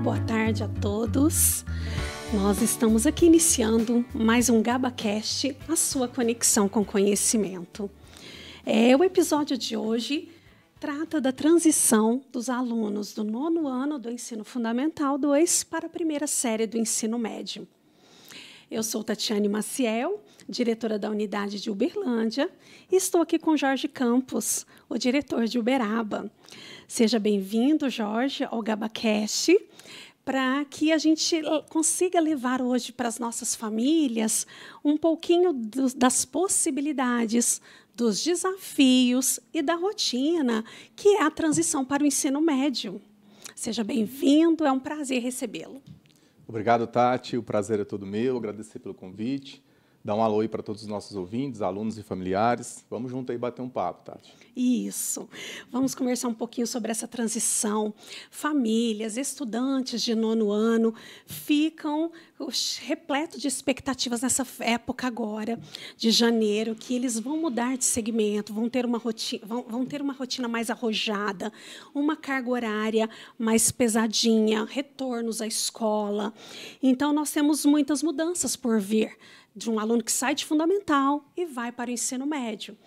boa tarde a todos. Nós estamos aqui iniciando mais um GabaCast, a sua conexão com conhecimento. O episódio de hoje trata da transição dos alunos do 9º ano do Ensino Fundamental 2 para a primeira série do Ensino Médio. Eu sou Tatiane Maciel, diretora da unidade de Uberlândia, e estou aqui com Jorge Campos, o diretor de Uberaba. Seja bem-vindo, Jorge, ao GabaCast, para que a gente consiga levar hoje para as nossas famílias um pouquinho das possibilidades, dos desafios e da rotina, que é a transição para o ensino médio. Seja bem-vindo, é um prazer recebê-lo. Obrigado, Tati. O prazer é todo meu. Agradecer pelo convite. Dar um alô aí para todos os nossos ouvintes, alunos e familiares. Vamos junto aí bater um papo, Tati. Isso. Vamos conversar um pouquinho sobre essa transição. Famílias, estudantes de 9º ano ficam repletos de expectativas nessa época agora, de janeiro, que eles vão mudar de segmento, vão ter uma rotina mais arrojada, uma carga horária mais pesadinha, retornos à escola. Então, nós temos muitas mudanças por vir, de um aluno que sai de fundamental e vai para o ensino médio.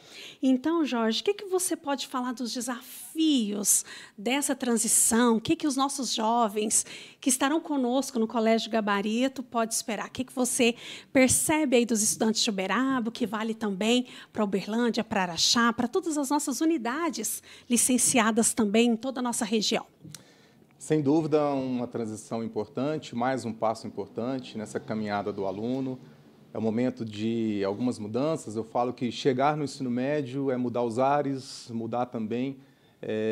Então, Jorge, o que você pode falar dos desafios dessa transição? O que os nossos jovens que estarão conosco no Colégio Gabarito podem esperar? O que você percebe aí dos estudantes de Uberaba, que vale também para Uberlândia, para Araxá, para todas as nossas unidades licenciadas também em toda a nossa região? Sem dúvida, uma transição importante, mais um passo importante nessa caminhada do aluno. É o momento de algumas mudanças. Eu falo que chegar no ensino médio é mudar os ares, mudar também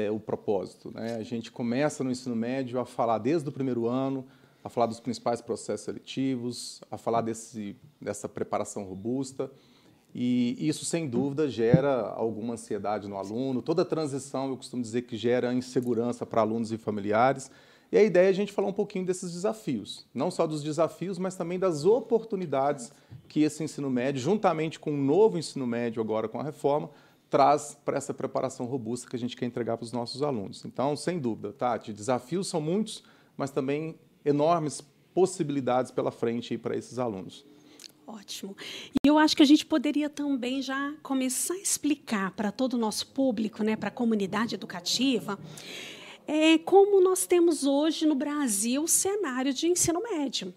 o propósito, né? A gente começa no ensino médio a falar desde o primeiro ano, a falar dos principais processos seletivos, a falar dessa preparação robusta. E isso, sem dúvida, gera alguma ansiedade no aluno. Toda transição, eu costumo dizer que gera insegurança para alunos e familiares. E a ideia é a gente falar um pouquinho desses desafios, não só dos desafios, mas também das oportunidades que esse ensino médio, juntamente com o novo ensino médio agora com a reforma, traz para essa preparação robusta que a gente quer entregar para os nossos alunos. Então, sem dúvida, Tati, desafios são muitos, mas também enormes possibilidades pela frente para esses alunos. Ótimo. E eu acho que a gente poderia também já começar a explicar para todo o nosso público, né, para a comunidade educativa, como nós temos hoje no Brasil o cenário de ensino médio.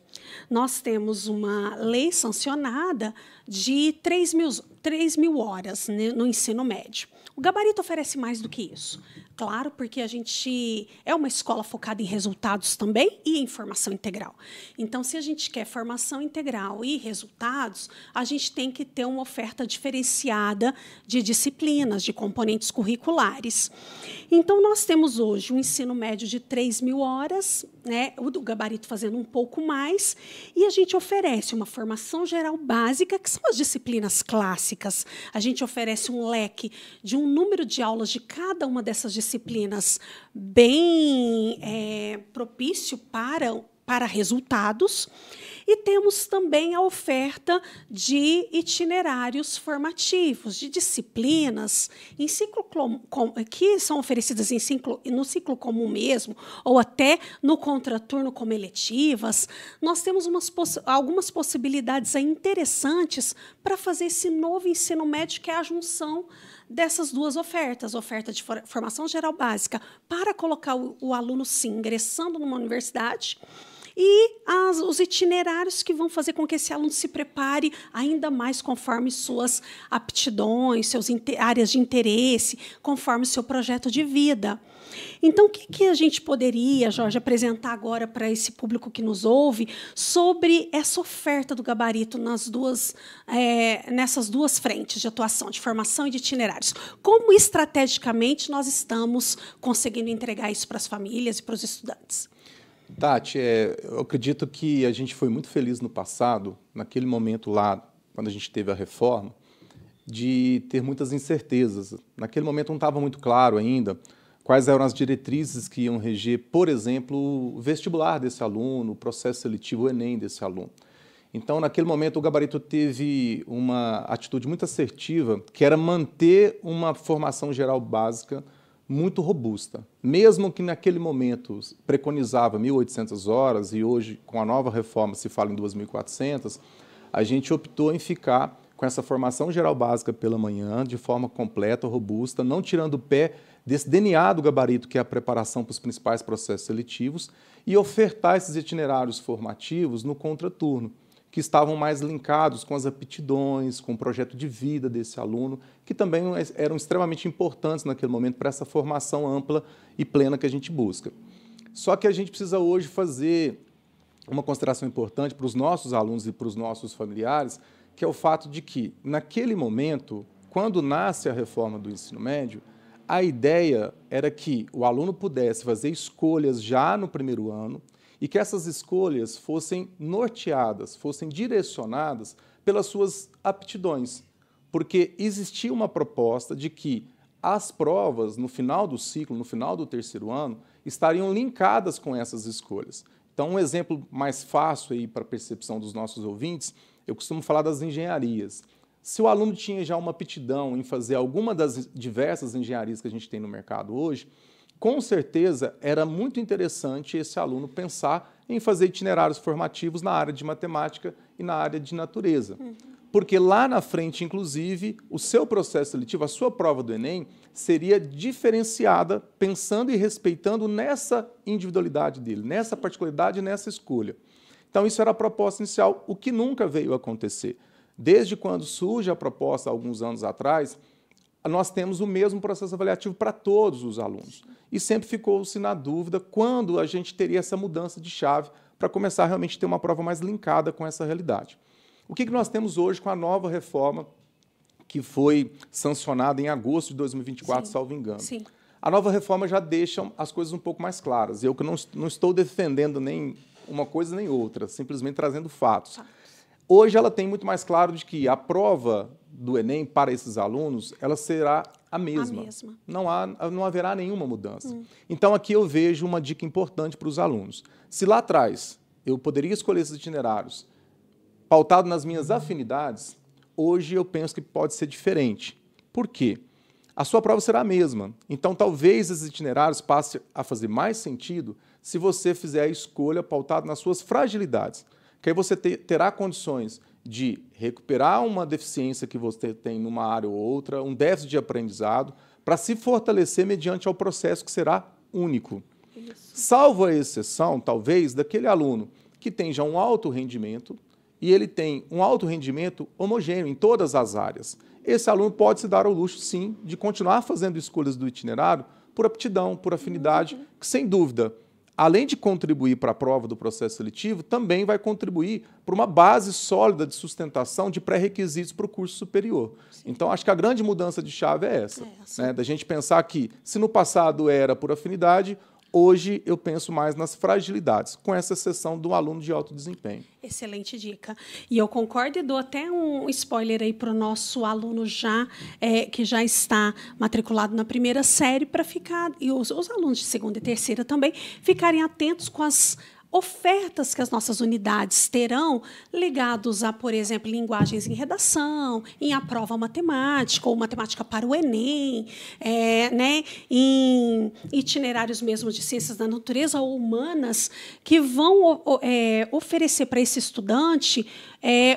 Nós temos uma lei sancionada de 3 mil horas, né, no ensino médio. O Gabarito oferece mais do que isso. Claro, porque a gente é uma escola focada em resultados também e em formação integral. Então, se a gente quer formação integral e resultados, a gente tem que ter uma oferta diferenciada de disciplinas, de componentes curriculares. Então, nós temos hoje um ensino médio de 3 mil horas, né, o do Gabarito fazendo um pouco mais, e a gente oferece uma formação geral básica, que são as disciplinas clássicas. A gente oferece um leque de um número de aulas de cada uma dessas disciplinas bem propício para resultados. E temos também a oferta de itinerários formativos, de disciplinas em ciclo que são oferecidas no ciclo comum mesmo, ou até no contraturno como eletivas. Nós temos algumas possibilidades aí interessantes para fazer esse novo ensino médio, que é a junção dessas duas ofertas, oferta de formação geral básica para colocar o aluno, sim, ingressando numa universidade, e os itinerários que vão fazer com que esse aluno se prepare ainda mais conforme suas aptidões, suas áreas de interesse, conforme o seu projeto de vida. Então, o que a gente poderia, Jorge, apresentar agora para esse público que nos ouve sobre essa oferta do Gabarito nessas duas frentes de atuação, de formação e de itinerários? Como, estrategicamente, nós estamos conseguindo entregar isso para as famílias e para os estudantes? Tati, eu acredito que a gente foi muito feliz no passado, naquele momento lá, quando a gente teve a reforma, de ter muitas incertezas. Naquele momento não estava muito claro ainda quais eram as diretrizes que iam reger, por exemplo, o vestibular desse aluno, o processo seletivo, o Enem desse aluno. Então, naquele momento, o Gabarito teve uma atitude muito assertiva, que era manter uma formação geral básica muito robusta. Mesmo que naquele momento preconizava 1.800 horas e hoje, com a nova reforma, se fala em 2.400, a gente optou em ficar com essa formação geral básica pela manhã, de forma completa, robusta, não tirando o pé desse DNA do gabarito, que é a preparação para os principais processos seletivos, e ofertar esses itinerários formativos no contraturno, que estavam mais linkados com as aptidões, com o projeto de vida desse aluno, que também eram extremamente importantes naquele momento para essa formação ampla e plena que a gente busca. Só que a gente precisa hoje fazer uma consideração importante para os nossos alunos e para os nossos familiares, que é o fato de que, naquele momento, quando nasce a reforma do ensino médio, a ideia era que o aluno pudesse fazer escolhas já no primeiro ano e que essas escolhas fossem norteadas, fossem direcionadas pelas suas aptidões, porque existia uma proposta de que as provas, no final do ciclo, no final do terceiro ano, estariam linkadas com essas escolhas. Então, um exemplo mais fácil aí para a percepção dos nossos ouvintes, eu costumo falar das engenharias. Se o aluno tinha já uma aptidão em fazer alguma das diversas engenharias que a gente tem no mercado hoje, com certeza era muito interessante esse aluno pensar em fazer itinerários formativos na área de matemática e na área de natureza. Porque lá na frente, inclusive, o seu processo seletivo, a sua prova do Enem, seria diferenciada pensando e respeitando nessa individualidade dele, nessa particularidade, nessa escolha. Então, isso era a proposta inicial, o que nunca veio a acontecer. Desde quando surge a proposta, alguns anos atrás, nós temos o mesmo processo avaliativo para todos os alunos. E sempre ficou-se na dúvida quando a gente teria essa mudança de chave para começar a realmente ter uma prova mais linkada com essa realidade. O que nós temos hoje com a nova reforma que foi sancionada em agosto de 2024, salvo engano? Sim. A nova reforma já deixa as coisas um pouco mais claras. Eu que não estou defendendo nem uma coisa nem outra, simplesmente trazendo fatos. Hoje ela tem muito mais claro de que a prova do Enem para esses alunos, ela será a mesma. Não haverá nenhuma mudança. Então aqui eu vejo uma dica importante para os alunos. Se lá atrás eu poderia escolher esses itinerários pautado nas minhas afinidades, hoje eu penso que pode ser diferente. Por quê? A sua prova será a mesma. Então talvez esses itinerários passem a fazer mais sentido se você fizer a escolha pautada nas suas fragilidades. Que aí você terá condições de recuperar uma deficiência que você tem numa área ou outra, um déficit de aprendizado, para se fortalecer mediante ao processo que será único. Isso. Salvo a exceção, talvez, daquele aluno que tem já um alto rendimento e ele tem um alto rendimento homogêneo em todas as áreas. Esse aluno pode se dar ao luxo, sim, de continuar fazendo escolhas do itinerário por aptidão, por afinidade, que, sem dúvida, além de contribuir para a prova do processo seletivo, também vai contribuir para uma base sólida de sustentação de pré-requisitos para o curso superior. Sim. Então, acho que a grande mudança de chave é essa, né? Da gente pensar que, se no passado era por afinidade, hoje eu penso mais nas fragilidades, com essa exceção do aluno de alto desempenho. Excelente dica. E eu concordo e dou até um spoiler aí para o nosso aluno que já está matriculado na primeira série, para ficar, e os alunos de segunda e terceira também, ficarem atentos com as ofertas que as nossas unidades terão ligados a, por exemplo, linguagens em redação, em aprova matemática, ou matemática para o Enem, né, em itinerários mesmo de ciências da natureza ou humanas, que vão oferecer para esse estudante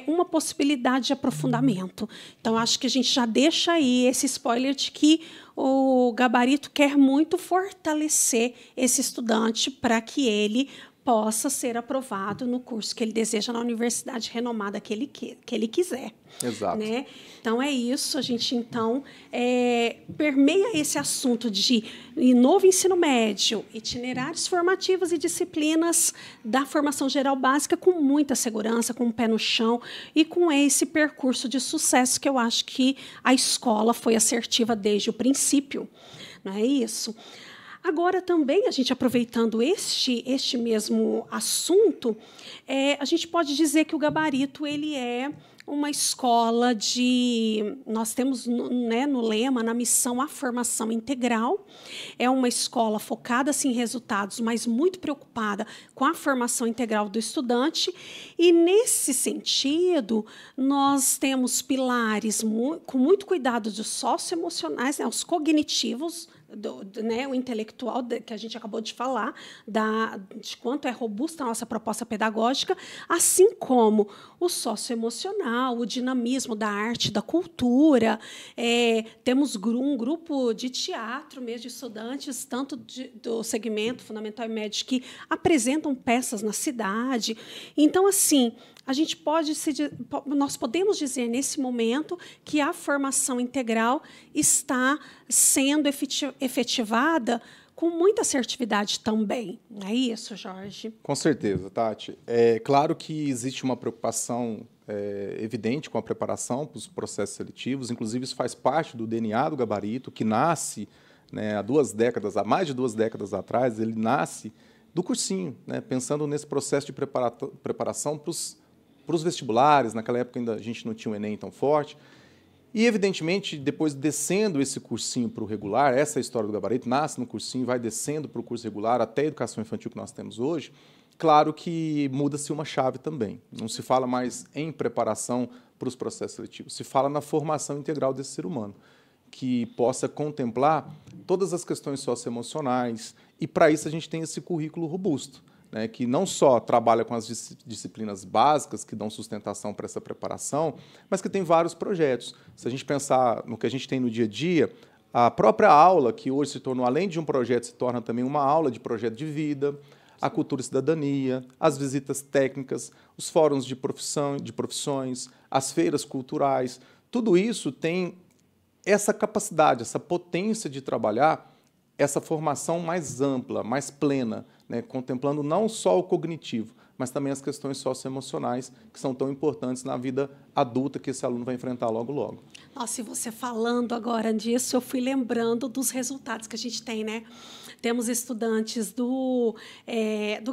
uma possibilidade de aprofundamento. Então, acho que a gente já deixa aí esse spoiler de que o gabarito quer muito fortalecer esse estudante para que ele possa ser aprovado no curso que ele deseja na universidade renomada que ele quiser. Exato. Né? Então, é isso. A gente, então, permeia esse assunto de novo ensino médio, itinerários formativos e disciplinas da formação geral básica com muita segurança, com o pé no chão e com esse percurso de sucesso que eu acho que a escola foi assertiva desde o princípio. Não é isso? Agora, também, a gente aproveitando este mesmo assunto, a gente pode dizer que o gabarito ele é uma escola de... Nós temos, né, no lema, na missão, a formação integral. É uma escola focada assim, em resultados, mas muito preocupada com a formação integral do estudante. E, nesse sentido, nós temos pilares com muito cuidado dos socioemocionais, né, os cognitivos, né, o intelectual que a gente acabou de falar, de quanto é robusta a nossa proposta pedagógica, assim como o socioemocional, o dinamismo da arte, da cultura. Temos um grupo de teatro mesmo, de estudantes, tanto do segmento fundamental e médio, que apresentam peças na cidade. Então, assim, nós podemos dizer, nesse momento, que a formação integral está sendo efetivada com muita assertividade também. Não é isso, Jorge? Com certeza, Tati. É claro que existe uma preocupação evidente com a preparação para os processos seletivos, inclusive isso faz parte do DNA do Gabarito, que nasce, né, há mais de 2 décadas atrás, ele nasce do cursinho, né, pensando nesse processo de preparação para os vestibulares. Naquela época ainda a gente não tinha o Enem tão forte. E, evidentemente, depois descendo esse cursinho para o regular, essa é a história do Gabarito, nasce no cursinho, vai descendo para o curso regular até a educação infantil que nós temos hoje, claro que muda-se uma chave também. Não se fala mais em preparação para os processos seletivos, se fala na formação integral desse ser humano, que possa contemplar todas as questões socioemocionais, e para isso a gente tem esse currículo robusto, né, que não só trabalha com as disciplinas básicas que dão sustentação para essa preparação, mas que tem vários projetos. Se a gente pensar no que a gente tem no dia a dia, a própria aula, que hoje se tornou, além de um projeto, se torna também uma aula de projeto de vida, a cultura e cidadania, as visitas técnicas, os fóruns de profissões, as feiras culturais, tudo isso tem essa capacidade, essa potência de trabalhar essa formação mais ampla, mais plena, né, contemplando não só o cognitivo, mas também as questões socioemocionais, que são tão importantes na vida adulta que esse aluno vai enfrentar logo, logo. Nossa, e você falando agora disso, eu fui lembrando dos resultados que a gente tem, né? Temos estudantes do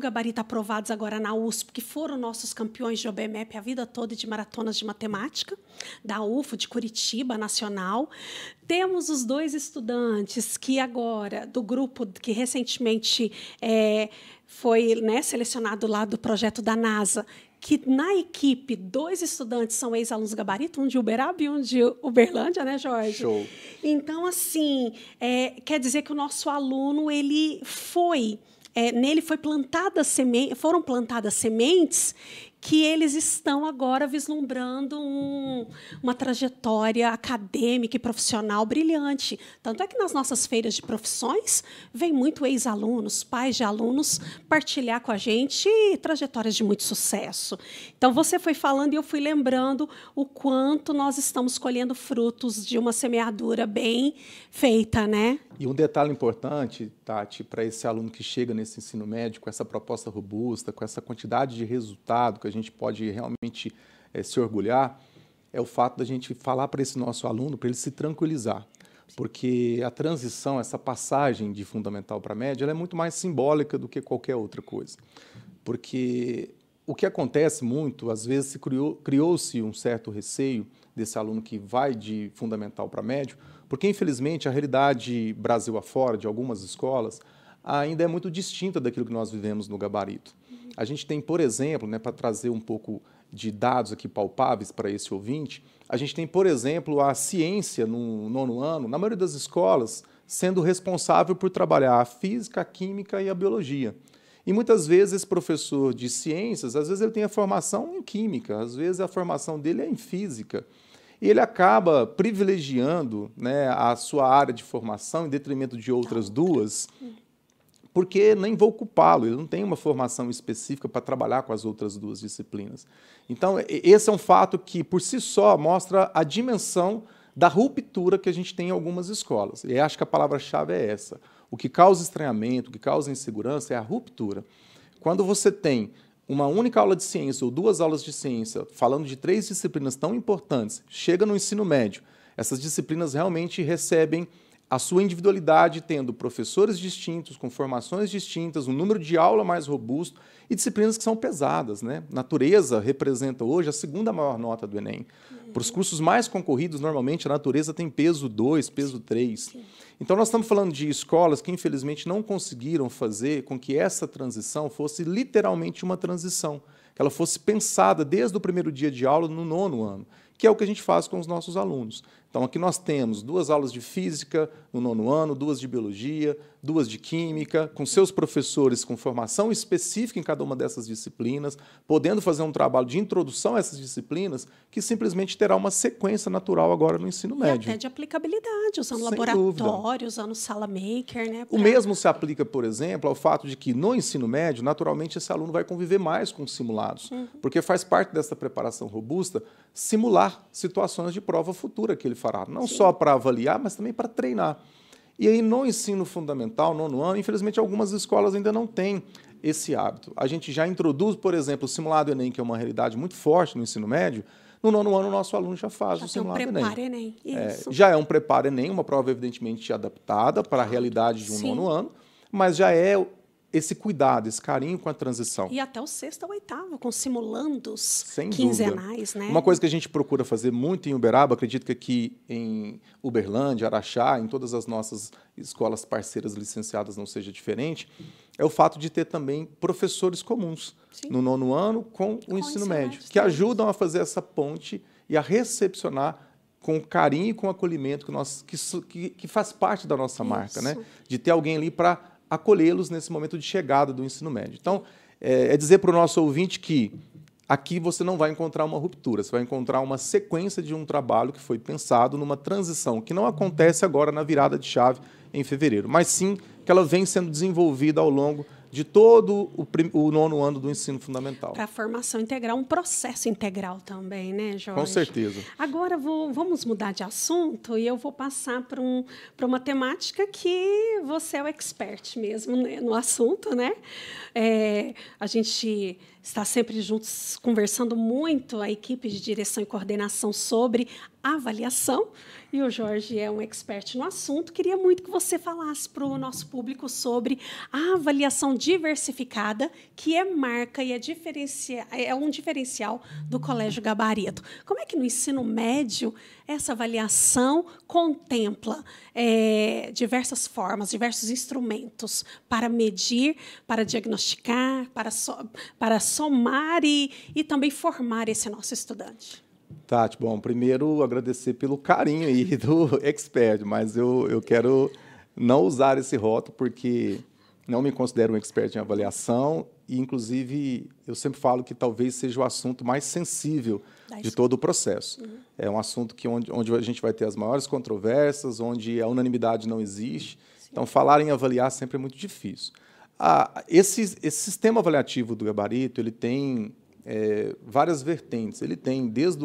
Gabarito aprovados agora na USP, que foram nossos campeões de OBMEP a vida toda de maratonas de matemática, da UFO, de Curitiba, nacional. Temos os 2 estudantes que agora, do grupo que recentemente foi, né, selecionado lá do projeto da NASA, que na equipe 2 estudantes são ex-alunos do Gabarito, um de Uberaba e um de Uberlândia, né, Jorge? Show. Então, assim, quer dizer que o nosso aluno, ele nele foram plantadas sementes que eles estão agora vislumbrando uma trajetória acadêmica e profissional brilhante. Tanto é que nas nossas feiras de profissões vem muito ex-alunos, pais de alunos, partilhar com a gente trajetórias de muito sucesso. Então, você foi falando e eu fui lembrando o quanto nós estamos colhendo frutos de uma semeadura bem feita, né? E um detalhe importante, Tati, para esse aluno que chega nesse ensino médio com essa proposta robusta, com essa quantidade de resultado que a gente pode realmente se orgulhar, é o fato da gente falar para esse nosso aluno, para ele se tranquilizar. Porque a transição, essa passagem de fundamental para médio, ela é muito mais simbólica do que qualquer outra coisa. Porque o que acontece muito, às vezes criou-se um certo receio desse aluno que vai de fundamental para médio, porque, infelizmente, a realidade Brasil afora, de algumas escolas, ainda é muito distinta daquilo que nós vivemos no Gabarito. A gente tem, por exemplo, né, para trazer um pouco de dados aqui palpáveis para esse ouvinte, a gente tem, por exemplo, a ciência no 9º ano, na maioria das escolas, sendo responsável por trabalhar a física, a química e a biologia. E muitas vezes esse professor de ciências, às vezes ele tem a formação em química, às vezes a formação dele é em física. E ele acaba privilegiando, né, a sua área de formação em detrimento de outras 2, porque nem vou culpá-lo, ele não tem uma formação específica para trabalhar com as outras 2 disciplinas. Então, esse é um fato que, por si só, mostra a dimensão da ruptura que a gente tem em algumas escolas. E acho que a palavra-chave é essa. O que causa estranhamento, o que causa insegurança é a ruptura. Quando você tem uma única aula de ciência ou 2 aulas de ciência, falando de 3 disciplinas tão importantes, chega no ensino médio, essas disciplinas realmente recebem a sua individualidade, tendo professores distintos, com formações distintas, um número de aula mais robusto e disciplinas que são pesadas, né? Natureza representa hoje a 2ª maior nota do Enem. Para os cursos mais concorridos, normalmente, a natureza tem peso 2, peso 3. Então, nós estamos falando de escolas que, infelizmente, não conseguiram fazer com que essa transição fosse literalmente uma transição, que ela fosse pensada desde o primeiro dia de aula no 9º ano, que é o que a gente faz com os nossos alunos. Então, aqui nós temos 2 aulas de física no 9º ano, 2 de biologia, 2 de química, com seus professores com formação específica em cada uma dessas disciplinas, podendo fazer um trabalho de introdução a essas disciplinas, que simplesmente terá uma sequência natural agora no ensino médio. E até de aplicabilidade, usando Sem laboratório, dúvida. usando sala maker, né? O mesmo se aplica, por exemplo, ao fato de que no ensino médio, naturalmente, esse aluno vai conviver mais com simulados, porque faz parte dessa preparação robusta simular situações de prova futura que ele fará, não só para avaliar, mas também para treinar. E aí, no ensino fundamental, 9º ano, infelizmente, algumas escolas ainda não têm esse hábito. A gente já introduz, por exemplo, o simulado Enem, que é uma realidade muito forte no ensino médio. No 9º ano, o nosso aluno já faz o simulado Enem. Preparo Enem. Isso. Já é um preparo Enem, uma prova evidentemente adaptada para a realidade de um 9º ano, mas já é esse cuidado, esse carinho com a transição. E até o 6º ao 8º, com simulandos Sem quinzenais, né? Uma coisa que a gente procura fazer muito em Uberaba, acredito que aqui em Uberlândia, Araxá, em todas as nossas escolas parceiras licenciadas não seja diferente, é o fato de ter também professores comuns no 9º ano com o ensino médio, que ajudam a fazer essa ponte e a recepcionar com carinho e com acolhimento que faz parte da nossa marca, né? De ter alguém ali para acolhê-los nesse momento de chegada do ensino médio. Então, é dizer para o nosso ouvinte que aqui você não vai encontrar uma ruptura, você vai encontrar uma sequência de um trabalho que foi pensado numa transição, que não acontece agora na virada de chave em fevereiro, mas sim que ela vem sendo desenvolvida ao longo de todo o 9º ano do ensino fundamental. Para a formação integral, um processo integral também, né, Jorge? Com certeza. Agora, vamos mudar de assunto e eu vou passar para uma temática que você é o expert mesmo, né, no assunto, né? A gente está sempre juntos conversando muito, a equipe de direção e coordenação, sobre avaliação, e o Jorge é um expert no assunto. Queria muito que você falasse para o nosso público sobre a avaliação diversificada, que é marca e é um diferencial do Colégio Gabarito. Como é que no ensino médio essa avaliação contempla diversas formas, diversos instrumentos para medir, para diagnosticar, para somar e também formar esse nosso estudante? Tati, bom, primeiro agradecer pelo carinho aí do expert, mas eu quero não usar esse rótulo porque não me considero um expert em avaliação e, inclusive, eu sempre falo que talvez seja o assunto mais sensível de todo o processo. É um assunto onde a gente vai ter as maiores controvérsias, onde a unanimidade não existe. Então, falar em avaliar sempre é muito difícil. Esse sistema avaliativo do Gabarito, ele tem várias vertentes. Ele tem desde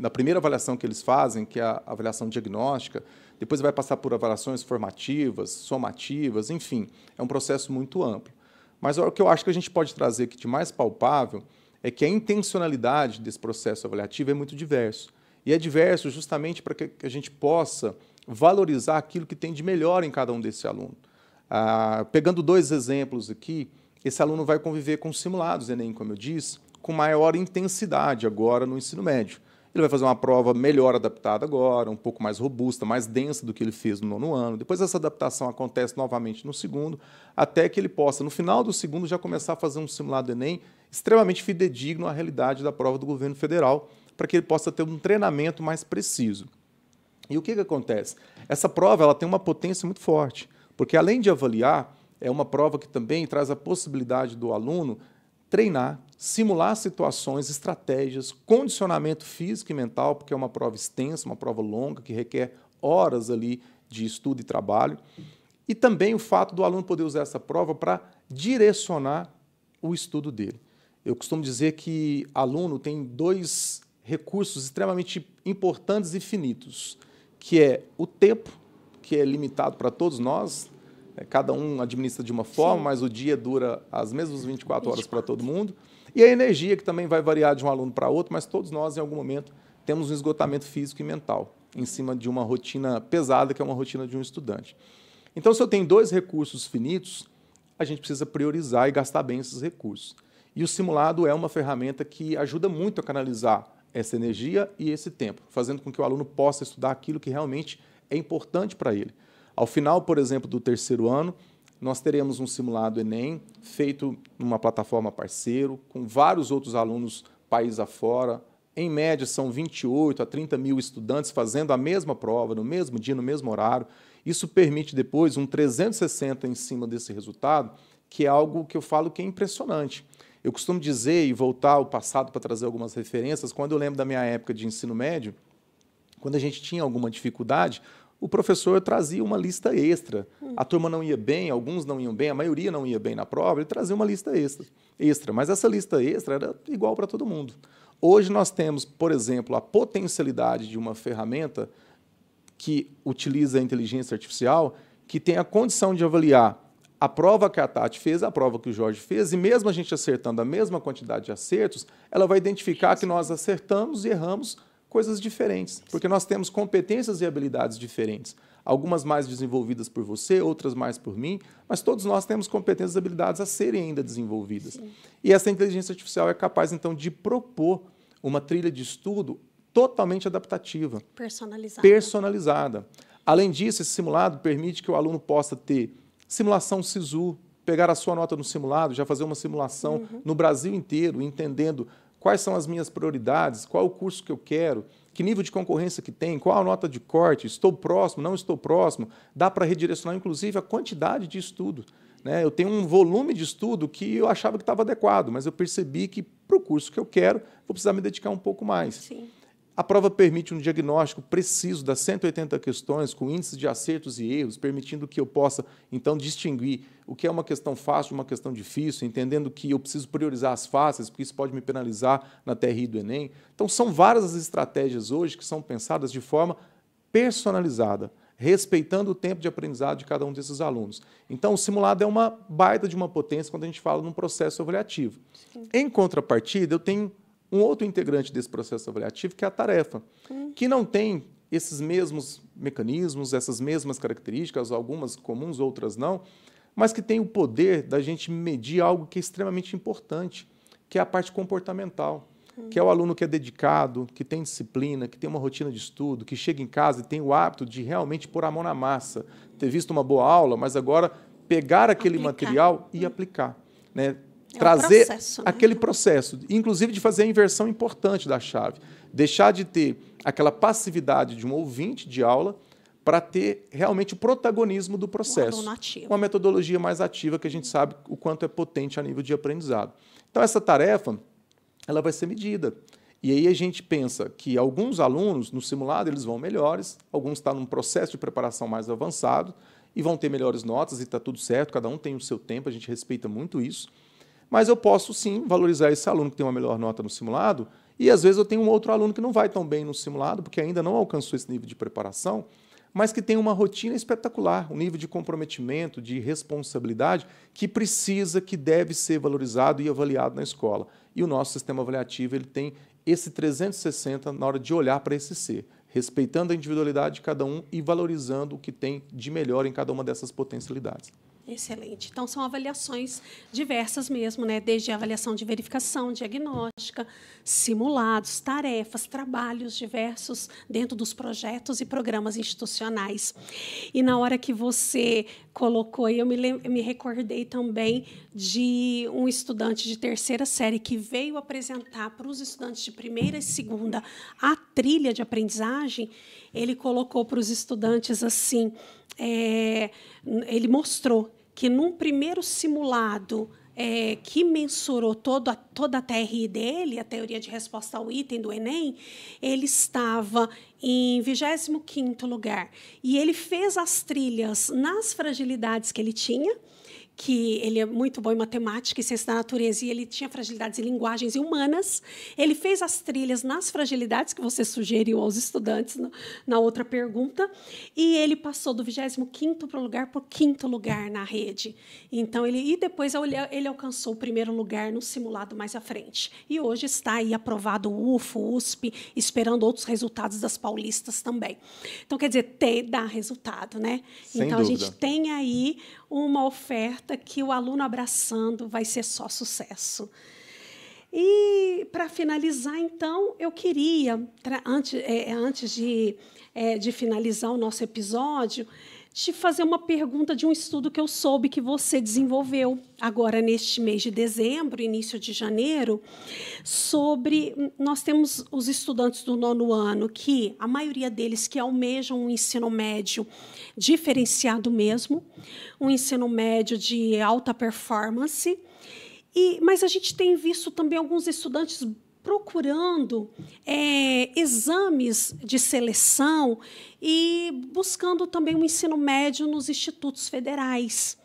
a primeira avaliação que eles fazem, que é a avaliação diagnóstica, depois vai passar por avaliações formativas, somativas, enfim, é um processo muito amplo. Mas o que eu acho que a gente pode trazer aqui de mais palpável é que a intencionalidade desse processo avaliativo é muito diverso. E é diverso justamente para que a gente possa valorizar aquilo que tem de melhor em cada um desse aluno. Pegando 2 exemplos aqui, esse aluno vai conviver com simulados Enem, como eu disse, com maior intensidade agora no ensino médio. Ele vai fazer uma prova melhor adaptada agora, um pouco mais robusta, mais densa do que ele fez no 9º ano. Depois essa adaptação acontece novamente no 2º, até que ele possa, no final do 2º, já começar a fazer um simulado Enem extremamente fidedigno à realidade da prova do governo federal, para que ele possa ter um treinamento mais preciso. E o que acontece? Essa prova ela tem uma potência muito forte, porque além de avaliar, é uma prova que também traz a possibilidade do aluno treinar, simular situações, estratégias, condicionamento físico e mental, porque é uma prova extensa, uma prova longa, que requer horas ali de estudo e trabalho. E também o fato do aluno poder usar essa prova para direcionar o estudo dele. Eu costumo dizer que aluno tem 2 recursos extremamente importantes e finitos, que é o tempo, que é limitado para todos nós. Cada um administra de uma forma, mas o dia dura as mesmas 24 horas para todo mundo. E a energia, que também vai variar de um aluno para outro, mas todos nós, em algum momento, temos um esgotamento físico e mental, em cima de uma rotina pesada, que é uma rotina de um estudante. Então, se eu tenho 2 recursos finitos, a gente precisa priorizar e gastar bem esses recursos. E o simulado é uma ferramenta que ajuda muito a canalizar essa energia e esse tempo, fazendo com que o aluno possa estudar aquilo que realmente é importante para ele. Ao final, por exemplo, do 3º ano, nós teremos um simulado Enem feito numa plataforma parceiro, com vários outros alunos país afora, em média, são 28 a 30 mil estudantes fazendo a mesma prova, no mesmo dia, no mesmo horário. Isso permite depois um 360 em cima desse resultado, que é algo que eu falo que é impressionante. Eu costumo dizer, e voltar ao passado para trazer algumas referências, quando eu lembro da minha época de ensino médio, quando a gente tinha alguma dificuldade, o professor trazia uma lista extra. A turma não ia bem, alguns não iam bem, a maioria não ia bem na prova, ele trazia uma lista extra. Mas essa lista extra era igual para todo mundo. Hoje nós temos, por exemplo, a potencialidade de uma ferramenta que utiliza a inteligência artificial, que tem a condição de avaliar a prova que a Tati fez, a prova que o Jorge fez, e mesmo a gente acertando a mesma quantidade de acertos, ela vai identificar que nós acertamos e erramos coisas diferentes, porque nós temos competências e habilidades diferentes. Algumas mais desenvolvidas por você, outras mais por mim, mas todos nós temos competências e habilidades a serem ainda desenvolvidas. Sim. E essa inteligência artificial é capaz, então, de propor uma trilha de estudo totalmente adaptativa. Personalizada. Além disso, esse simulado permite que o aluno possa ter simulação SISU, pegar a sua nota no simulado, já fazer uma simulação no Brasil inteiro, entendendo quais são as minhas prioridades, qual é o curso que eu quero, que nível de concorrência que tem, qual a nota de corte, estou próximo, não estou próximo. Dá para redirecionar, inclusive, a quantidade de estudo. Né? Eu tenho um volume de estudo que eu achava que estava adequado, mas eu percebi que, para o curso que eu quero, vou precisar me dedicar um pouco mais. Sim. A prova permite um diagnóstico preciso das 180 questões, com índices de acertos e erros, permitindo que eu possa, então, distinguir o que é uma questão fácil de uma questão difícil, entendendo que eu preciso priorizar as fáceis, porque isso pode me penalizar na TRI do Enem. Então, são várias as estratégias hoje que são pensadas de forma personalizada, respeitando o tempo de aprendizado de cada um desses alunos. Então, o simulado é uma baita de uma potência quando a gente fala num processo avaliativo. Sim. Em contrapartida, eu tenho um outro integrante desse processo avaliativo, que é a tarefa, que não tem esses mesmos mecanismos, essas mesmas características, algumas comuns, outras não, mas que tem o poder da gente medir algo que é extremamente importante, que é a parte comportamental, que é o aluno que é dedicado, que tem disciplina, que tem uma rotina de estudo, que chega em casa e tem o hábito de realmente pôr a mão na massa, ter visto uma boa aula, mas agora pegar aquele material e aplicar, né? Trazer processo, né? Aquele processo, inclusive de fazer a inversão importante da chave, deixar de ter aquela passividade de um ouvinte de aula para ter realmente o protagonismo do processo, uma metodologia mais ativa que a gente sabe o quanto é potente a nível de aprendizado. Então, essa tarefa ela vai ser medida. E aí a gente pensa que alguns alunos, no simulado, eles vão melhores, alguns estão num processo de preparação mais avançado e vão ter melhores notas e está tudo certo, cada um tem o seu tempo, a gente respeita muito isso. Mas eu posso, sim, valorizar esse aluno que tem uma melhor nota no simulado e, às vezes, eu tenho um outro aluno que não vai tão bem no simulado, porque ainda não alcançou esse nível de preparação, mas que tem uma rotina espetacular, um nível de comprometimento, de responsabilidade que precisa, que deve ser valorizado e avaliado na escola. E o nosso sistema avaliativo ele tem esse 360 na hora de olhar para esse ser, respeitando a individualidade de cada um e valorizando o que tem de melhor em cada uma dessas potencialidades. Excelente. Então, são avaliações diversas mesmo, né? Desde a avaliação de verificação, diagnóstica, simulados, tarefas, trabalhos diversos dentro dos projetos e programas institucionais. E na hora que você colocou, eu me recordei também de um estudante de terceira série que veio apresentar para os estudantes de primeira e segunda a trilha de aprendizagem. Ele colocou para os estudantes assim, ele mostrou que num primeiro simulado que mensurou toda a TRI dele, a teoria de resposta ao item do Enem, ele estava em 25º lugar. E ele fez as trilhas nas fragilidades que ele tinha, que ele é muito bom em matemática e ciência da natureza, e ele tinha fragilidades em linguagens e humanas. Ele fez as trilhas nas fragilidades que você sugeriu aos estudantes na outra pergunta, e ele passou do 25º lugar para o 5º lugar na rede. Então, e depois ele alcançou o primeiro lugar no simulado mais à frente. E hoje está aí aprovado o UFO, USP, esperando outros resultados das paulistas também. Então, quer dizer, dá resultado, né? Sem então, dúvida. A gente tem aí uma oferta que o aluno abraçando vai ser só sucesso. E, para finalizar, então, eu queria, antes de finalizar o nosso episódio, te fazer uma pergunta de um estudo que eu soube que você desenvolveu agora neste mês de dezembro, início de janeiro, sobre... Nós temos os estudantes do 9º ano, que a maioria deles que almejam um ensino médio diferenciado mesmo, um ensino médio de alta performance, mas a gente tem visto também alguns estudantes procurando exames de seleção e buscando também um ensino médio nos institutos federais.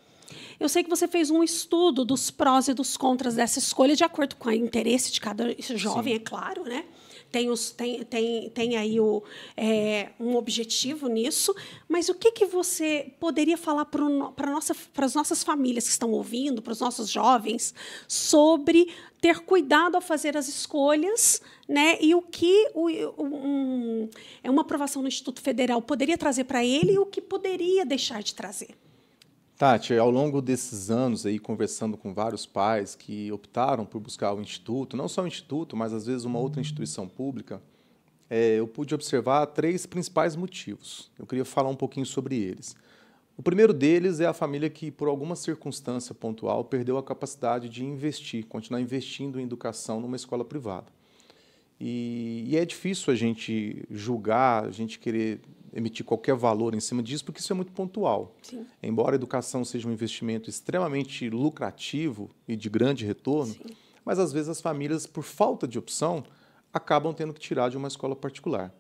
Eu sei que você fez um estudo dos prós e dos contras dessa escolha, de acordo com o interesse de cada jovem, Sim. é claro, né? Tem aí um objetivo nisso, mas o que você poderia falar para as nossas famílias que estão ouvindo, para os nossos jovens, sobre ter cuidado ao fazer as escolhas, né? E o que uma aprovação no Instituto Federal poderia trazer para ele e o que poderia deixar de trazer? Tati, ao longo desses anos, aí, conversando com vários pais que optaram por buscar o Instituto, não só o Instituto, mas às vezes uma outra instituição pública, eu pude observar 3 principais motivos. Eu queria falar um pouquinho sobre eles. O primeiro deles é a família que, por alguma circunstância pontual, perdeu a capacidade de investir, continuar investindo em educação numa escola privada. E é difícil a gente julgar, a gente querer emitir qualquer valor em cima disso, porque isso é muito pontual. Sim. Embora a educação seja um investimento extremamente lucrativo e de grande retorno, Sim. mas às vezes as famílias, por falta de opção, acabam tendo que tirar de uma escola particular.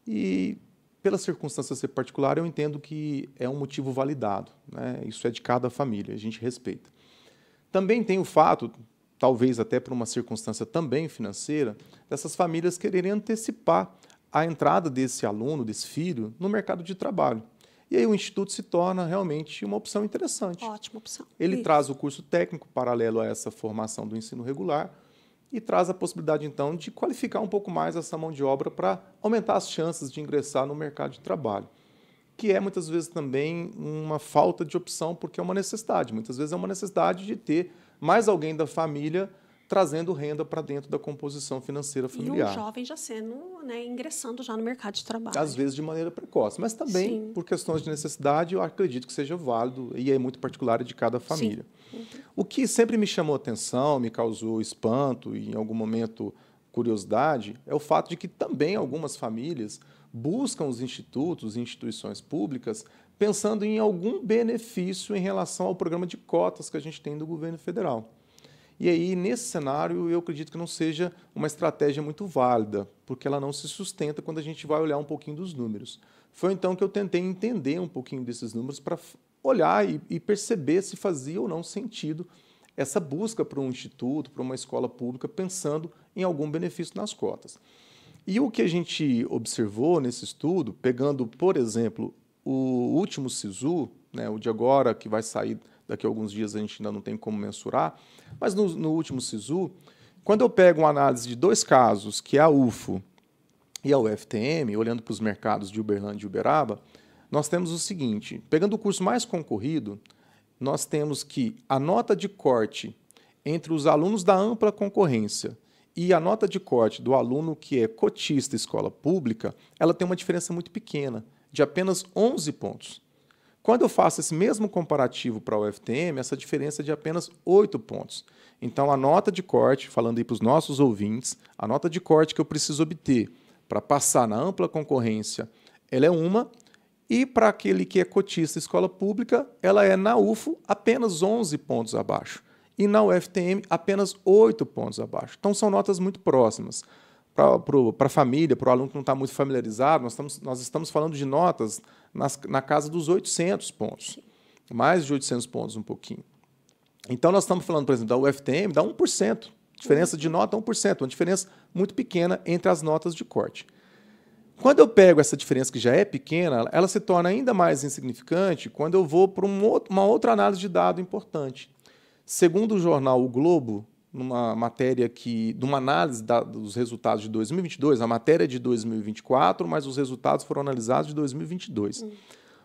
E, pela circunstância ser particular, eu entendo que é um motivo validado, né? Isso é de cada família, a gente respeita. Também tem o fato, talvez até por uma circunstância também financeira, dessas famílias quererem antecipar a entrada desse aluno, desse filho, no mercado de trabalho. E aí o Instituto se torna realmente uma opção interessante. Ótima opção. Ele traz o curso técnico paralelo a essa formação do ensino regular e traz a possibilidade, então, de qualificar um pouco mais essa mão de obra para aumentar as chances de ingressar no mercado de trabalho, que é muitas vezes também uma falta de opção, porque é uma necessidade. Muitas vezes é uma necessidade de ter mais alguém da família trazendo renda para dentro da composição financeira familiar. E um jovem já sendo, né, ingressando já no mercado de trabalho. Às vezes de maneira precoce, mas também, Sim, por questões de necessidade, eu acredito que seja válido e é muito particular de cada família. Sim. O que sempre me chamou a atenção, me causou espanto e, em algum momento, curiosidade, é o fato de que também algumas famílias buscam os institutos e instituições públicas pensando em algum benefício em relação ao programa de cotas que a gente tem do governo federal. E aí, nesse cenário, eu acredito que não seja uma estratégia muito válida, porque ela não se sustenta quando a gente vai olhar um pouquinho dos números. Foi então que eu tentei entender um pouquinho desses números para olhar e perceber se fazia ou não sentido essa busca para um instituto, para uma escola pública, pensando em algum benefício nas cotas. E o que a gente observou nesse estudo, pegando, por exemplo, o último SISU, né, o de agora, que vai sair daqui a alguns dias, a gente ainda não tem como mensurar, mas no último SISU, quando eu pego uma análise de 2 casos, que é a UFO e a UFTM, olhando para os mercados de Uberlândia e Uberaba, nós temos o seguinte: pegando o curso mais concorrido, nós temos que a nota de corte entre os alunos da ampla concorrência e a nota de corte do aluno que é cotista escola pública, ela tem uma diferença muito pequena, de apenas 11 pontos. Quando eu faço esse mesmo comparativo para a UFTM, essa diferença é de apenas 8 pontos. Então, a nota de corte, falando aí para os nossos ouvintes, a nota de corte que eu preciso obter para passar na ampla concorrência, ela é uma, e para aquele que é cotista escola pública, ela é na UFO apenas 11 pontos abaixo, e na UFTM apenas 8 pontos abaixo. Então, são notas muito próximas. Para a família, para o aluno que não está muito familiarizado, nós estamos falando de notas na casa dos 800 pontos, mais de 800 pontos um pouquinho. Então, nós estamos falando, por exemplo, da UFTM, dá 1%, diferença de nota 1%, uma diferença muito pequena entre as notas de corte. Quando eu pego essa diferença que já é pequena, ela se torna ainda mais insignificante quando eu vou para uma outra análise de dado importante. Segundo o jornal O Globo, numa matéria de uma análise dos resultados de 2022, a matéria é de 2024, mas os resultados foram analisados de 2022.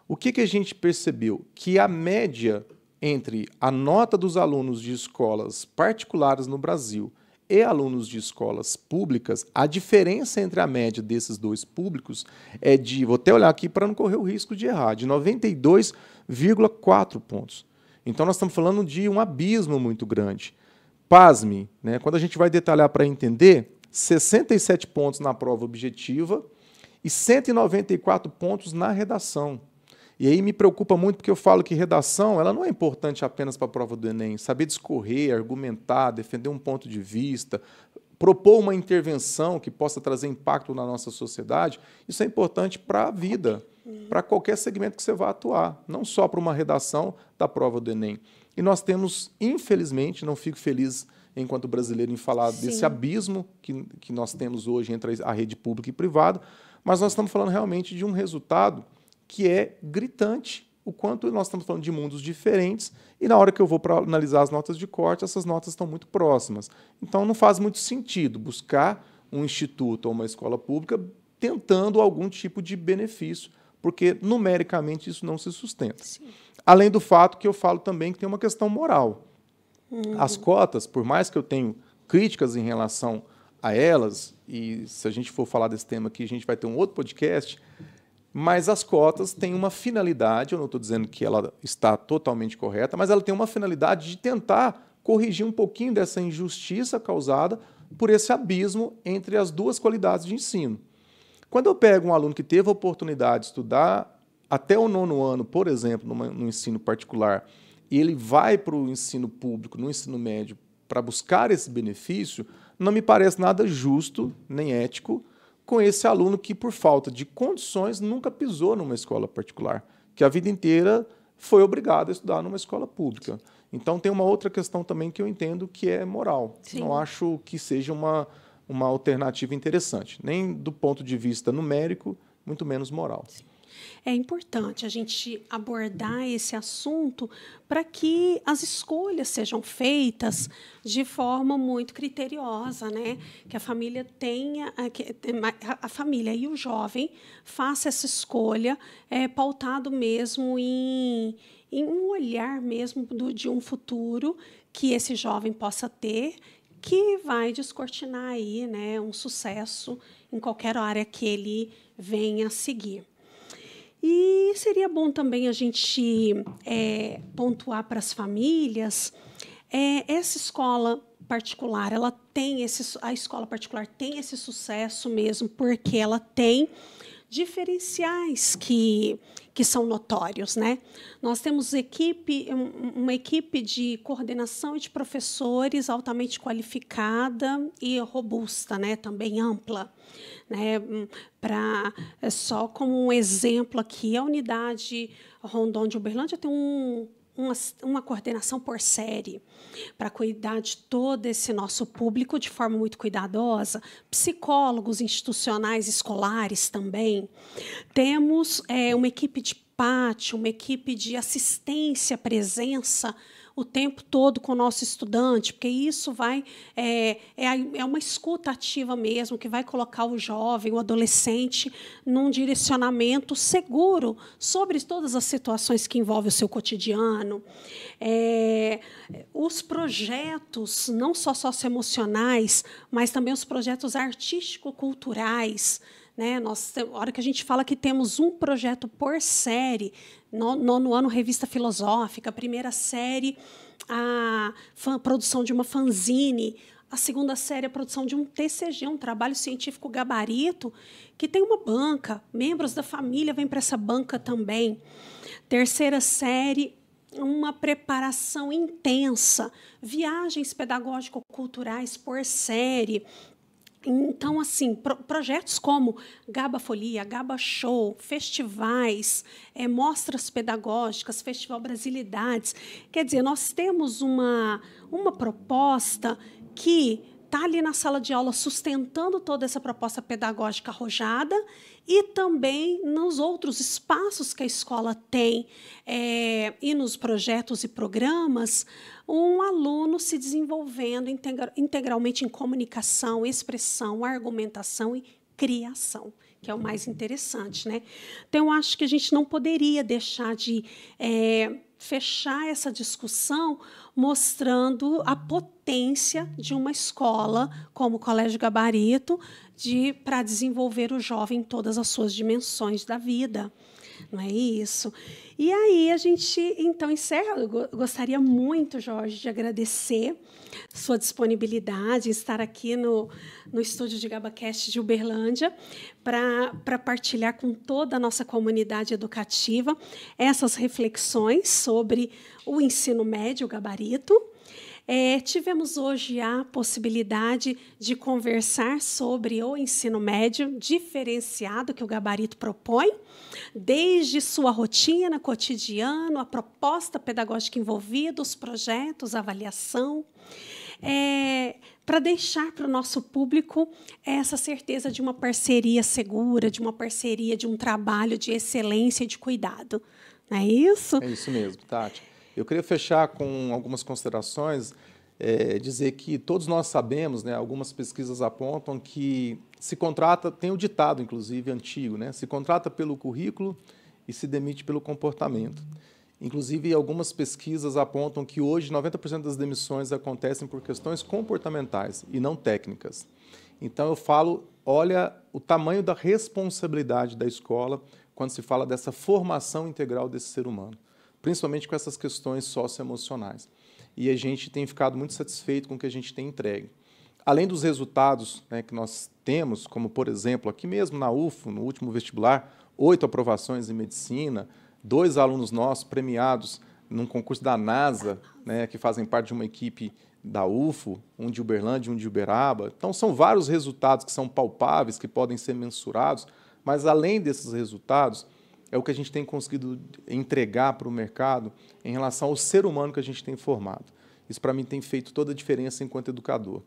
O que a gente percebeu? Que a média entre a nota dos alunos de escolas particulares no Brasil e alunos de escolas públicas, a diferença entre a média desses dois públicos é de, vou até olhar aqui para não correr o risco de errar, de 92,4 pontos. Então, nós estamos falando de um abismo muito grande. Pasme, né? Quando a gente vai detalhar para entender, 67 pontos na prova objetiva e 194 pontos na redação. E aí me preocupa muito porque eu falo que redação ela não é importante apenas para a prova do Enem. Saber discorrer, argumentar, defender um ponto de vista, propor uma intervenção que possa trazer impacto na nossa sociedade, isso é importante para a vida, para qualquer segmento que você vá atuar, não só para uma redação da prova do Enem. E nós temos, infelizmente, não fico feliz enquanto brasileiro em falar desse abismo que nós temos hoje entre a rede pública e privada, mas nós estamos falando realmente de um resultado que é gritante, o quanto nós estamos falando de mundos diferentes, e na hora que eu vou para analisar as notas de corte, essas notas estão muito próximas. Então, não faz muito sentido buscar um instituto ou uma escola pública tentando algum tipo de benefício, porque, numericamente, isso não se sustenta. Sim. Além do fato que eu falo também que tem uma questão moral. As cotas, por mais que eu tenha críticas em relação a elas, e se a gente for falar desse tema aqui, a gente vai ter um outro podcast, mas as cotas têm uma finalidade, eu não estou dizendo que ela está totalmente correta, mas ela tem uma finalidade de tentar corrigir um pouquinho dessa injustiça causada por esse abismo entre as duas qualidades de ensino. Quando eu pego um aluno que teve a oportunidade de estudar até o 9º ano, por exemplo, no ensino particular, e ele vai para o ensino público, no ensino médio, para buscar esse benefício, não me parece nada justo nem ético com esse aluno que, por falta de condições, nunca pisou numa escola particular, que a vida inteira foi obrigado a estudar numa escola pública. Então, tem uma outra questão também que eu entendo que é moral. Sim. Não acho que seja uma alternativa interessante, nem do ponto de vista numérico, muito menos moral. Sim. É importante a gente abordar esse assunto para que as escolhas sejam feitas de forma muito criteriosa, né? Que a família tenha, a família e o jovem faça essa escolha pautado mesmo em um olhar mesmo de um futuro que esse jovem possa ter, que vai descortinar aí, né, um sucesso em qualquer área que ele venha a seguir. E seria bom também a gente pontuar para as famílias, essa escola particular, a escola particular tem esse sucesso mesmo, porque ela tem diferenciais que são notórios, né? Nós temos uma equipe de coordenação e de professores altamente qualificada e robusta, né? Também ampla, né? Só como um exemplo aqui, a unidade Rondon de Uberlândia tem uma coordenação por série para cuidar de todo esse nosso público de forma muito cuidadosa, psicólogos institucionais escolares também. Temos uma equipe de pátio, uma equipe de assistência, presença o tempo todo com o nosso estudante, porque isso é uma escuta ativa mesmo, que vai colocar o jovem, o adolescente, num direcionamento seguro sobre todas as situações que envolvem o seu cotidiano. Os projetos, não só socioemocionais, mas também os projetos artístico-culturais, né? A hora que a gente fala que temos um projeto por série, no ano Revista Filosófica, a primeira série, a produção de uma fanzine, a segunda série, a produção de um TCG, um trabalho científico gabarito, que tem uma banca, membros da família vêm para essa banca também. Terceira série, uma preparação intensa, viagens pedagógico-culturais por série. Então, assim, projetos como Gaba Folia, Gaba Show, festivais, mostras pedagógicas, Festival Brasilidades. Quer dizer, nós temos uma proposta que está ali na sala de aula sustentando toda essa proposta pedagógica arrojada e também nos outros espaços que a escola tem e nos projetos e programas, um aluno se desenvolvendo integralmente em comunicação, expressão, argumentação e criação, que é o mais interessante, né? Então, eu acho que a gente não poderia deixar de fechar essa discussão mostrando a potência de uma escola como o Colégio Gabarito para desenvolver o jovem em todas as suas dimensões da vida. Não é isso? E aí a gente, então, encerra. Eu gostaria muito, Jorge, de agradecer sua disponibilidade em estar aqui no estúdio de GabaCast de Uberlândia para partilhar com toda a nossa comunidade educativa essas reflexões sobre o ensino médio, o gabarito. Tivemos hoje a possibilidade de conversar sobre o ensino médio diferenciado que o gabarito propõe, desde sua rotina, cotidiano, a proposta pedagógica envolvida, os projetos, a avaliação, para deixar para o nosso público essa certeza de uma parceria segura, de uma parceria, de um trabalho de excelência e de cuidado. Não é isso? É isso mesmo, Tati. Eu queria fechar com algumas considerações, dizer que todos nós sabemos, né, algumas pesquisas apontam que se contrata, tem o ditado, inclusive, antigo, né, se contrata pelo currículo e se demite pelo comportamento. Inclusive, algumas pesquisas apontam que hoje 90% das demissões acontecem por questões comportamentais e não técnicas. Então, eu falo, olha o tamanho da responsabilidade da escola quando se fala dessa formação integral desse ser humano, principalmente com essas questões socioemocionais. E a gente tem ficado muito satisfeito com o que a gente tem entregue. Além dos resultados, né, que nós temos, como, por exemplo, aqui mesmo na UFO, no último vestibular, 8 aprovações em medicina, 2 alunos nossos premiados num concurso da NASA, né, que fazem parte de uma equipe da UFO, um de Uberlândia e um de Uberaba. Então, são vários resultados que são palpáveis, que podem ser mensurados, mas, além desses resultados, é o que a gente tem conseguido entregar para o mercado em relação ao ser humano que a gente tem formado. Isso, para mim, tem feito toda a diferença enquanto educador.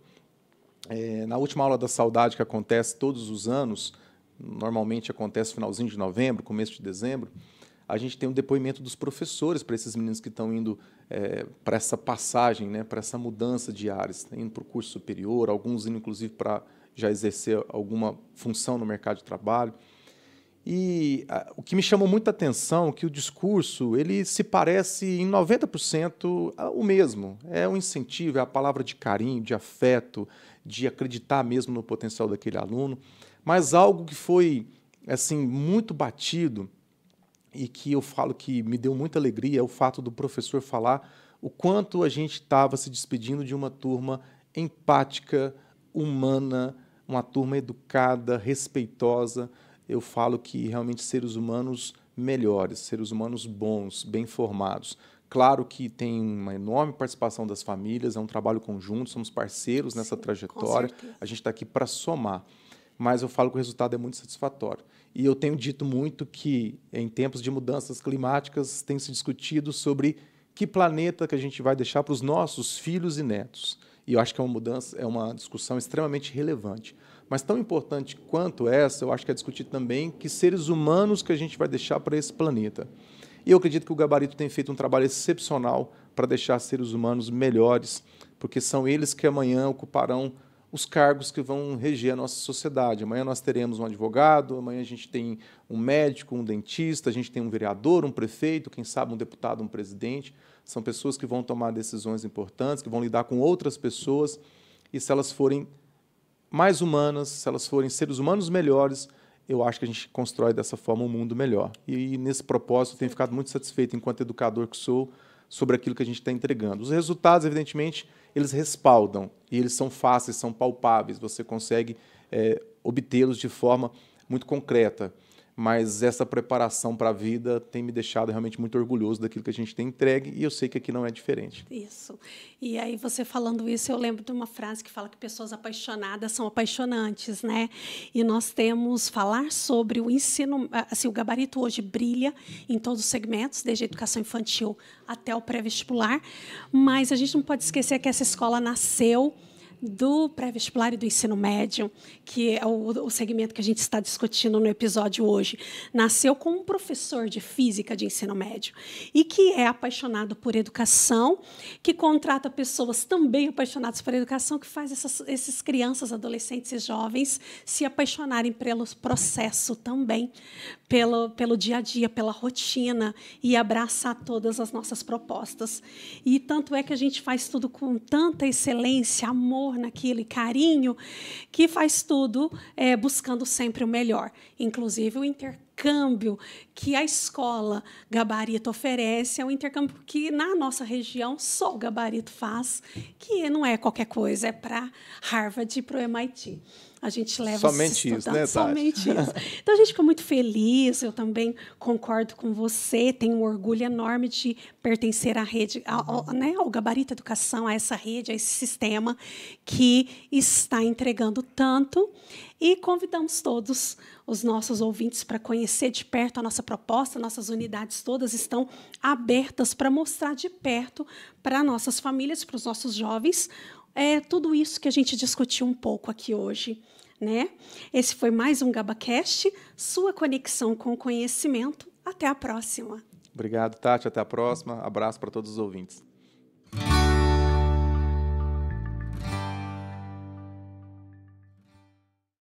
Na última aula da saudade, que acontece todos os anos, normalmente acontece no finalzinho de novembro, começo de dezembro, a gente tem um depoimento dos professores para esses meninos que estão indo para essa passagem, né, para essa mudança de áreas, indo para o curso superior, alguns indo, inclusive, para já exercer alguma função no mercado de trabalho. E o que me chamou muita atenção é que o discurso ele se parece em 90% o mesmo. É um incentivo, é a palavra de carinho, de afeto, de acreditar mesmo no potencial daquele aluno. Mas algo que foi assim muito batido e que eu falo que me deu muita alegria é o fato do professor falar o quanto a gente estava se despedindo de uma turma empática, humana, uma turma educada, respeitosa. Eu falo que realmente seres humanos melhores, seres humanos bons, bem formados. Claro que tem uma enorme participação das famílias, é um trabalho conjunto, somos parceiros nessa trajetória, a gente está aqui para somar. Mas eu falo que o resultado é muito satisfatório. E eu tenho dito muito que, em tempos de mudanças climáticas, tem se discutido sobre que planeta que a gente vai deixar para os nossos filhos e netos. E eu acho que é uma discussão extremamente relevante. Mas tão importante quanto essa, eu acho que é discutir também que seres humanos que a gente vai deixar para esse planeta. E eu acredito que o Gabarito tem feito um trabalho excepcional para deixar seres humanos melhores, porque são eles que amanhã ocuparão os cargos que vão reger a nossa sociedade. Amanhã nós teremos um advogado, amanhã a gente tem um médico, um dentista, a gente tem um vereador, um prefeito, quem sabe um deputado, um presidente. São pessoas que vão tomar decisões importantes, que vão lidar com outras pessoas, e se elas forem mais humanas, se elas forem seres humanos melhores, eu acho que a gente constrói dessa forma um mundo melhor. E, nesse propósito, eu tenho ficado muito satisfeito, enquanto educador que sou, sobre aquilo que a gente está entregando. Os resultados, evidentemente, eles respaldam, e eles são fáceis, são palpáveis, você consegue obtê-los de forma muito concreta. Mas essa preparação para a vida tem me deixado realmente muito orgulhoso daquilo que a gente tem entregue, e eu sei que aqui não é diferente. Isso. E aí, você falando isso, eu lembro de uma frase que fala que pessoas apaixonadas são apaixonantes, né? E nós temos falar sobre o ensino, assim, o Gabarito hoje brilha em todos os segmentos, desde a educação infantil até o pré-vestibular, mas a gente não pode esquecer que essa escola nasceu do pré-vestibular e do ensino médio, que é o segmento que a gente está discutindo no episódio hoje, nasceu com um professor de física de ensino médio e que é apaixonado por educação, que contrata pessoas também apaixonadas por educação, que faz esses crianças, adolescentes e jovens se apaixonarem pelo processo também, pelo dia a dia, pela rotina, e abraçar todas as nossas propostas. E tanto é que a gente faz tudo com tanta excelência, amor naquilo e carinho, que faz tudo buscando sempre o melhor, inclusive o intercâmbio que a escola Gabarito oferece, é um intercâmbio que, na nossa região, só o Gabarito faz, que não é qualquer coisa, é para Harvard e para o MIT. A gente leva somente isso, né, Tati? Somente isso. Então, a gente fica muito feliz, eu também concordo com você, tenho um orgulho enorme de pertencer à rede, ao Gabarito Educação, a essa rede, a esse sistema que está entregando tanto, e convidamos todos os nossos ouvintes para conhecer de perto a nossa proposta. Nossas unidades todas estão abertas para mostrar de perto para nossas famílias, para os nossos jovens, tudo isso que a gente discutiu um pouco aqui hoje, né? Esse foi mais um GabaCast, sua conexão com o conhecimento. Até a próxima. Obrigado, Tati. Até a próxima. Abraço para todos os ouvintes.